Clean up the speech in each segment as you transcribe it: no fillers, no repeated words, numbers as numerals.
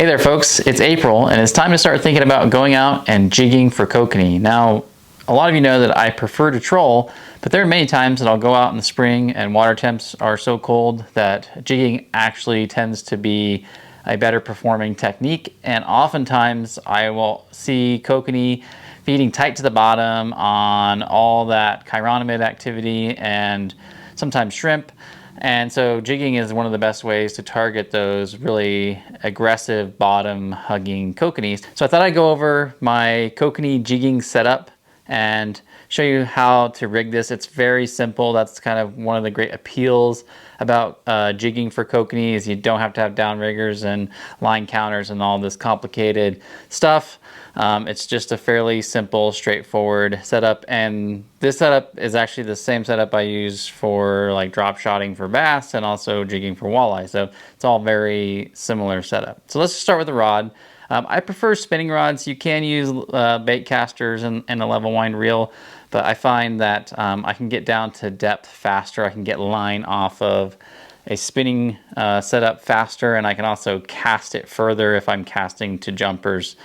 Hey there folks, it's April and it's time to start thinking about going out and jigging for kokanee. Now, a lot of you know that I prefer to troll, but there are many times that I'll go out in the spring and water temps are so cold that jigging actually tends to be a better performing technique, and oftentimes I will see kokanee feeding tight to the bottom on all that chironomid activity and sometimes shrimp. And so jigging is one of the best ways to target those really aggressive bottom hugging kokanees. So I thought I'd go over my kokanee jigging setup and show you how to rig this. It's very simple. That's kind of one of the great appeals about jigging for kokanee is you don't have to have downriggers and line counters and all this complicated stuff. It's just a fairly simple, straightforward setup, and this setup is actually the same setup I use for like drop shotting for bass and also jigging for walleye. So it's all very similar setup. So let's start with the rod. I prefer spinning rods. You can use bait casters and a level wind reel, but I find that I can get down to depth faster. I can get line off of a spinning setup faster, and I can also cast it further if I'm casting to jumpers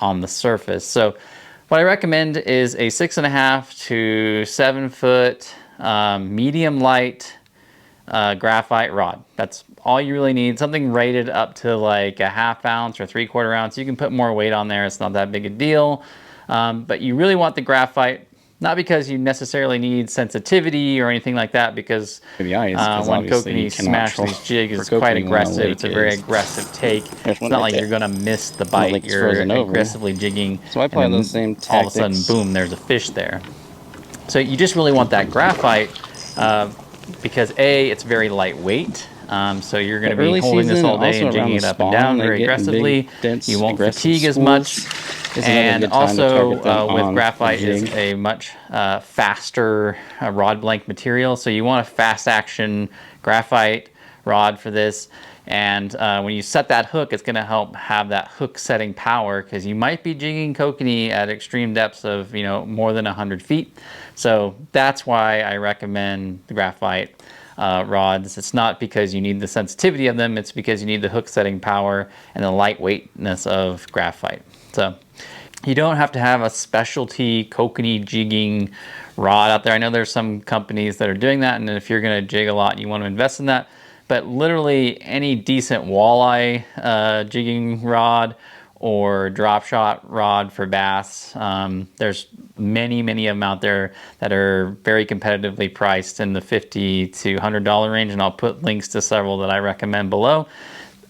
on the surface. So what I recommend is a 6.5 to 7 foot medium light graphite rod. That's all you really need. Something rated up to like a 1/2 ounce or 3/4 ounce. You can put more weight on there. It's not that big a deal. But you really want the graphite, not because you necessarily need sensitivity or anything like that, because when kokanee smash these jigs, it's quite aggressive. It's a very aggressive take. It's not like you're gonna miss the bite. You're aggressively jigging, so I apply those same tactics. All of a sudden, boom, there's a fish there. So you just really want that graphite because A, it's very lightweight. So you're going to be holding this all day and jigging it up and down very aggressively. You won't fatigue as much. And also with graphite is a much faster rod blank material. So you want a fast action graphite rod for this. And when you set that hook, it's going to help have that hook setting power, because you might be jigging kokanee at extreme depths of more than 100 feet. So that's why I recommend the graphite rods. It's not because you need the sensitivity of them, it's because you need the hook setting power and the lightweightness of graphite. So you don't have to have a specialty kokanee jigging rod out there. I know there's some companies that are doing that, and if you're going to jig a lot and you want to invest in that, but literally any decent walleye jigging rod or drop shot rod for bass, there's many of them out there that are very competitively priced in the $50 to $100 range, and I'll put links to several that I recommend below.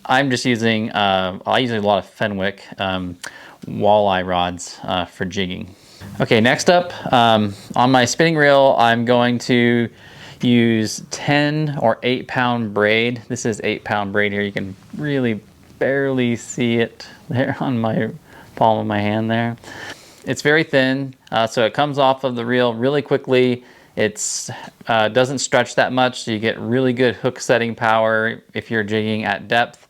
I'm just using I use a lot of Fenwick walleye rods for jigging. Okay, next up on my spinning reel, I'm going to use 10 or 8 pound braid. This is 8 pound braid here. You can really barely see it there on my palm of my hand there. It's very thin, so it comes off of the reel really quickly. It's doesn't stretch that much, so you get really good hook setting power if you're jigging at depth.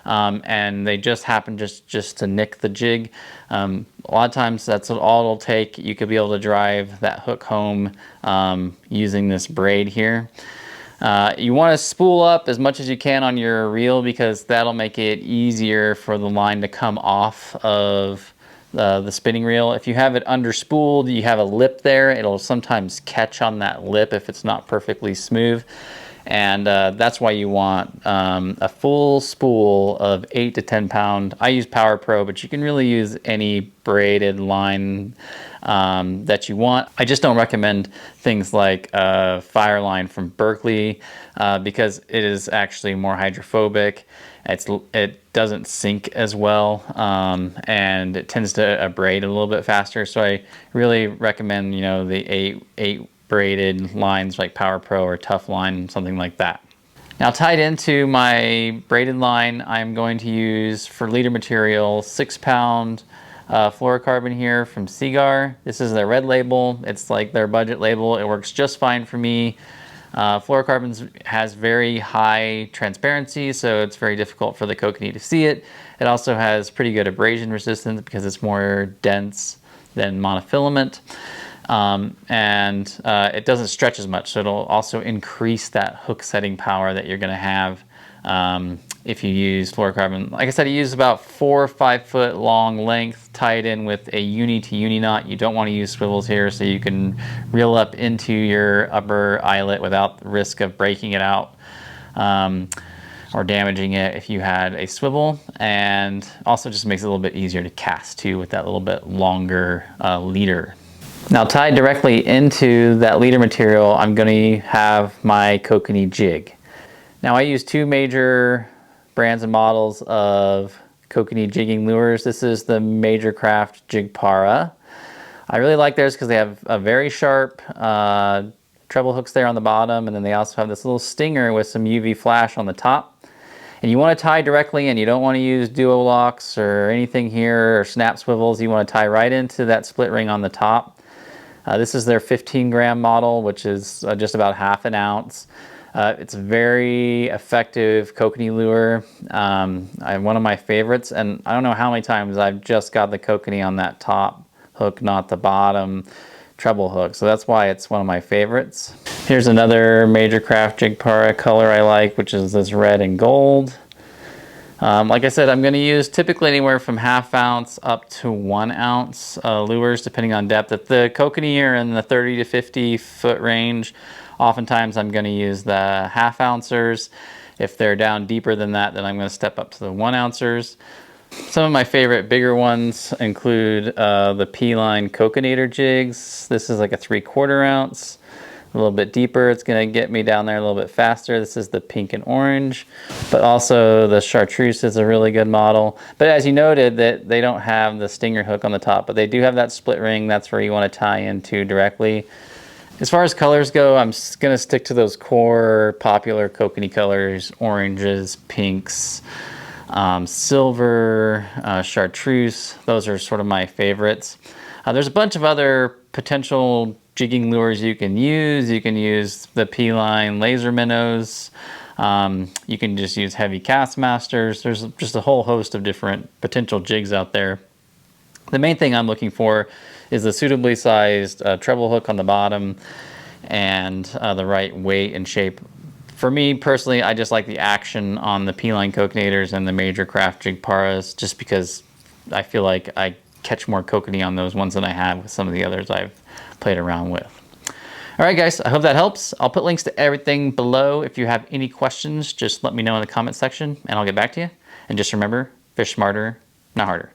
And they just happen just to nick the jig. A lot of times that's all it'll take. You could be able to drive that hook home using this braid here. You want to spool up as much as you can on your reel, because that'll make it easier for the line to come off of the spinning reel. If you have it underspooled, you have a lip there, it'll sometimes catch on that lip if it's not perfectly smooth. And that's why you want a full spool of 8 to 10 pound. I use Power Pro, but you can really use any braided line that you want. I just don't recommend things like Fireline from Berkeley because it is actually more hydrophobic. It doesn't sink as well, and it tends to abrade a little bit faster. So I really recommend the eight braided lines like Power Pro or Tough Line, something like that. Now, tied into my braided line, I'm going to use for leader material 6 pound fluorocarbon here from Seagar. This is their red label. It's like their budget label. It works just fine for me. Fluorocarbon has very high transparency, so it's very difficult for the kokanee to see it. It also has pretty good abrasion resistance because it's more dense than monofilament. It doesn't stretch as much, so it'll also increase that hook setting power that you're going to have if you use fluorocarbon. Like I said, I use about 4 or 5 foot long length tied in with a uni to uni knot. You don't want to use swivels here, so you can reel up into your upper eyelet without risk of breaking it out or damaging it if you had a swivel. And also just makes it a little bit easier to cast too with that little bit longer leader. Now, tied directly into that leader material, I'm going to have my Kokanee jig. Now, I use 2 major brands and models of Kokanee jigging lures. This is the Major Craft Jig Para. I really like theirs because they have a very sharp treble hooks there on the bottom, and then they also have this little stinger with some UV flash on the top. And you want to tie directly in. You don't want to use duo locks or anything here or snap swivels. You want to tie right into that split ring on the top. This is their 15-gram model, which is just about ½ an ounce. It's a very effective Kokanee lure. One of my favorites, and I don't know how many times I've just got the Kokanee on that top hook, not the bottom treble hook. So that's why it's one of my favorites. Here's another Major Craft Jig Para color I like, which is this red and gold. Like I said, I'm going to use typically anywhere from ½ ounce up to 1 ounce lures, depending on depth. If the Kokanee are in the 30 to 50 foot range, oftentimes I'm going to use the ½ ouncers. If they're down deeper than that, then I'm going to step up to the 1 ouncers. Some of my favorite bigger ones include the P-line Kokanee Jigs. This is like a 3/4 ounce. A little bit deeper, it's going to get me down there a little bit faster. This is the pink and orange, but also the chartreuse is a really good model. But as you noted, that they don't have the stinger hook on the top, but they do have that split ring. That's where you want to tie into directly. As far as colors go, I'm going to stick to those core popular Kokanee colors: oranges, pinks, silver, chartreuse. Those are sort of my favorites. There's a bunch of other potential jigging lures you can use. You can use the P-line laser minnows. You can just use heavy cast masters. There's just a whole host of different potential jigs out there. The main thing I'm looking for is a suitably sized treble hook on the bottom and the right weight and shape. For me personally, I just like the action on the P-line Kokanee and the Major Craft Jig Paras, just because I feel like I catch more Kokanee on those ones than I have with some of the others I've played around with. All right, guys, I hope that helps. I'll put links to everything below. If you have any questions, just let me know in the comment section and I'll get back to you. And just remember, fish smarter, not harder.